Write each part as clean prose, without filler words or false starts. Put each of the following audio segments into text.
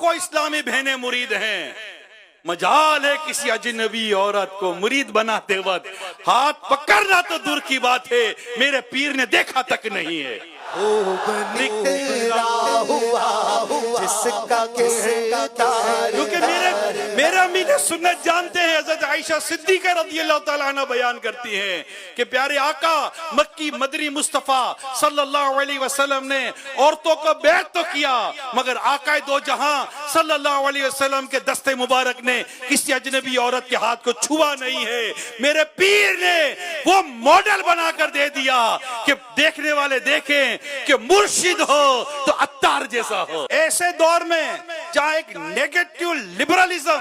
लाखों इस्लामी बहनें मुरीद हैं, मजाल है किसी अजनबी औरत को मुरीद बनाते वक्त हाथ पकड़ना तो दूर की बात है, मेरे पीर ने देखा तक नहीं है। क्योंकि मेरे अमीर सुन्नत जानते हैं, हज़रत आयशा सिद्दीक़ा रज़ियल्लाहु ताला अन्हा बयान करती हैं कि प्यारे आका मक्की मदनी मुस्तफ़ा सल्लल्लाहु अलैहि वसल्लम ने औरतों को बैत तो किया, मगर आका दो जहां सल्लल्लाहु अलैहि वसल्लम के दस्ते मुबारक ने किसी अजनबी औरत के हाथ को छुआ नहीं है। मेरे पीर ने वो मॉडल बनाकर दे दिया कि देखने वाले देखें कि मुर्शिद हो तो अत्तार जैसा हो। ऐसे दौर में जहां एक नेगेटिव लिबरलिज्म,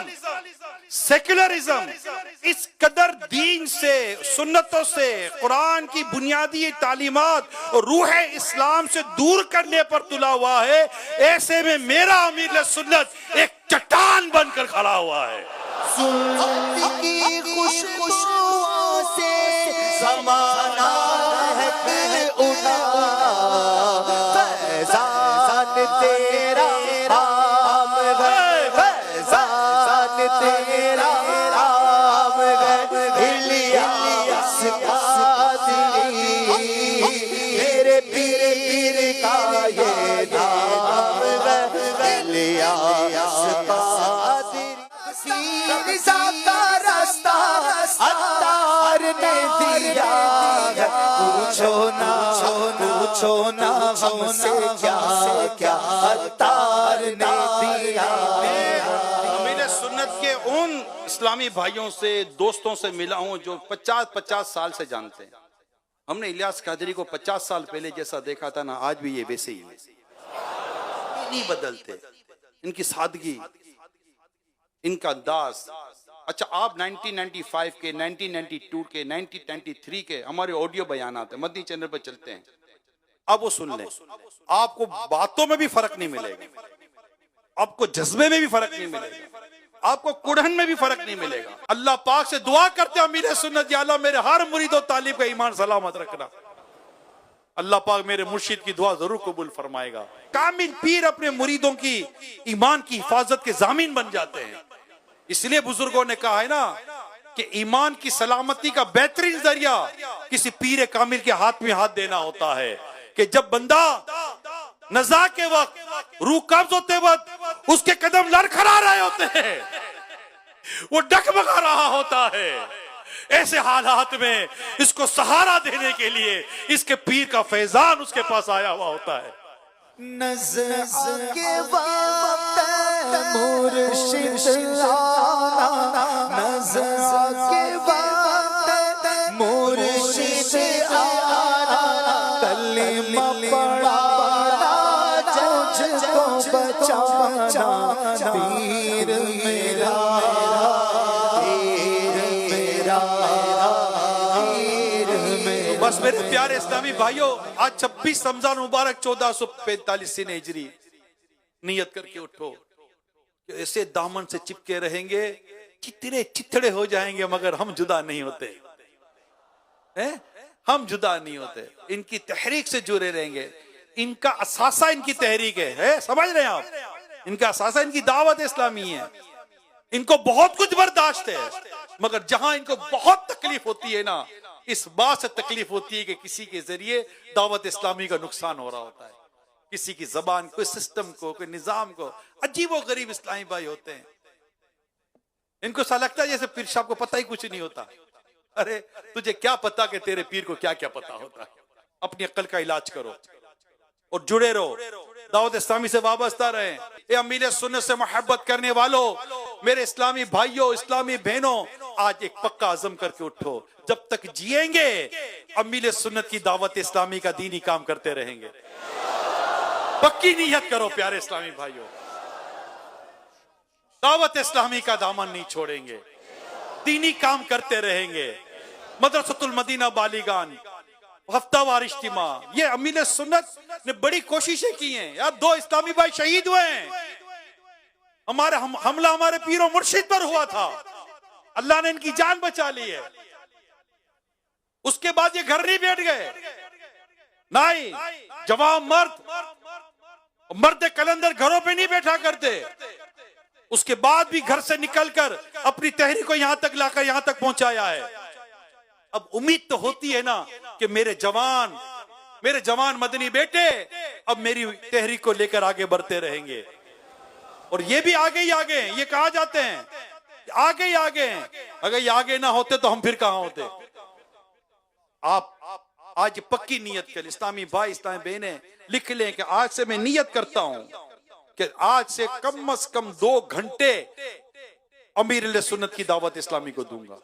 सेक्युलरिज्म इस कदर दीन से, सुन्नतों से, कुरान की बुनियादी तालीमात और रूह इस्लाम से दूर करने पर तुला हुआ है, ऐसे में मेरा अमीर सुन्नत एक चट्टान बनकर खड़ा हुआ है। सुन्नत की खुशबू से ज़माना है उठा, फैज़ान तेरा राम है, फैज़ान तेरा राम है, इलियास कादरी मेरे पीर का ये नाम है, इलियास कादरी। का रास्ता अत्तार ने दिया है, पूछो ना हमसे क्या क्या अत्तार ने दिया। अमीर सुन्नत के उन इस्लामी भाइयों से, दोस्तों से मिला हूं जो 50-50 साल से जानते हैं। हमने इलियास कादरी को 50 साल पहले जैसा देखा था ना, आज भी ये वैसे ही नहीं बदलते। इनकी सादगी, इनका अंदाज। अच्छा, आप 1995 के, 1992 के, 1993 के हमारे ऑडियो बयान आते हैं, मदनी चैनल पर चलते हैं, अब वो सुन लें। आपको बातों में भी फर्क नहीं मिलेगा, आपको जज्बे में भी फर्क नहीं मिलेगा, आपको कुड़हन में भी फर्क नहीं मिलेगा। अल्लाह पाक से दुआ करते हैं अमीर सुन्नत, या अल्लाह मेरे हर मुरीद और तालिब का ईमान सलामत रखना। अल्लाह पाक मेरे मुर्शिद की दुआ जरूर कबूल फरमाएगा। कामिल पीर अपने मुरीदों की ईमान की हिफाजत के जामीन बन जाते हैं। इसलिए बुजुर्गों ने कहा है ना कि ईमान की सलामती का बेहतरीन जरिया किसी पीर कामिल के हाथ में हाथ देना होता है, कि जब बंदा नज़ा के वक्त, रूह कब्ज होते वक्त उसके कदम लड़खड़ा रहे होते हैं, वो डगमगा रहा होता है, ऐसे हालात में इसको सहारा देने के लिए इसके पीर का फैजान उसके पास आया हुआ होता है। नज़ा के वक्त मुर्शिद आना, नज़ा के वक्त मुर्शिद आना, कलिमा पढ़ाना तुझको बचाना, पीर मेरा, पीर मेरा, पीर मेरा। बस मेरे प्यारे इस्लामी भाइयों, आज 26 रमजान मुबारक 1445 हिजरी, नियत करके उठो कि ऐसे दामन से चिपके रहेंगे, चितरे चितड़े हो जाएंगे मगर हम जुदा नहीं होते हैं, हम जुदा नहीं होते। इनकी तहरीक से जुड़े रहेंगे। इनका असासा इनकी तहरीक है, समझ रहे हैं आप? इनका असासा इनकी दावत इस्लामी है। इनको बहुत कुछ बर्दाश्त है, मगर जहां इनको बहुत तकलीफ होती है ना, इस बात से तकलीफ होती है कि किसी के जरिए दावत इस्लामी का नुकसान हो रहा होता है, किसी की जबान को, सिस्टम को, कोई निजाम को। अजीब और गरीब इस्लामी भाई होते हैं, इनको सा लगता है जैसे पीर साहब को पता ही कुछ नहीं होता। अरे तुझे क्या पता कि तेरे पीर को क्या क्या पता होता है। अपनी अक्ल का इलाज करो और जुड़े रहो, दावत इस्लामी से वाबस्ता रहे। ये अमीर सुन्नत से मोहब्बत करने वालों, मेरे इस्लामी भाइयों, इस्लामी बहनों, आज एक पक्का अज़म करके उठो, जब तक जिएंगे अमीर सुन्नत की दावत इस्लामी का दीनी काम करते रहेंगे। पक्की नीयत करो प्यारे इस्लामी भाइयों, दावत इस्लामी का दामन नहीं छोड़ेंगे, दीनी काम करते रहेंगे। मदरसतुल मदीना बालिगान, हफ्तावार इज्तिमा, ये अमीर सुन्नत ने बड़ी कोशिशें की हैं यार। 2 इस्लामी भाई शहीद हुए हैं, हमारे हमला हमारे पीरो मुर्शिद पर हुआ था, अल्लाह ने इनकी जान बचा ली है। उसके बाद ये घर नहीं बैठ गए, नहीं, जवान मर्द कलंदर घरों पे नहीं बैठा करते, उसके बाद भी घर से निकलकर अपनी तहरीक को यहां तक लाकर यहां तक पहुंचाया है। अब उम्मीद तो होती है ना कि मेरे जवान मदनी बेटे अब मेरी तहरीक को लेकर आगे बढ़ते रहेंगे। और ये भी आगे ही आगे हैं, ये कहा जाते हैं आगे ही आगे हैं। अगर ये आगे ना होते तो हम फिर कहां होते। आप आज पक्की नियत कर, इस्लामी भाई इस्लामी बहनें लिख लें कि आज से मैं नियत करता हूं कि आज से कम 2 घंटे अमीर सुन्नत की दावत इस्लामी को दूंगा।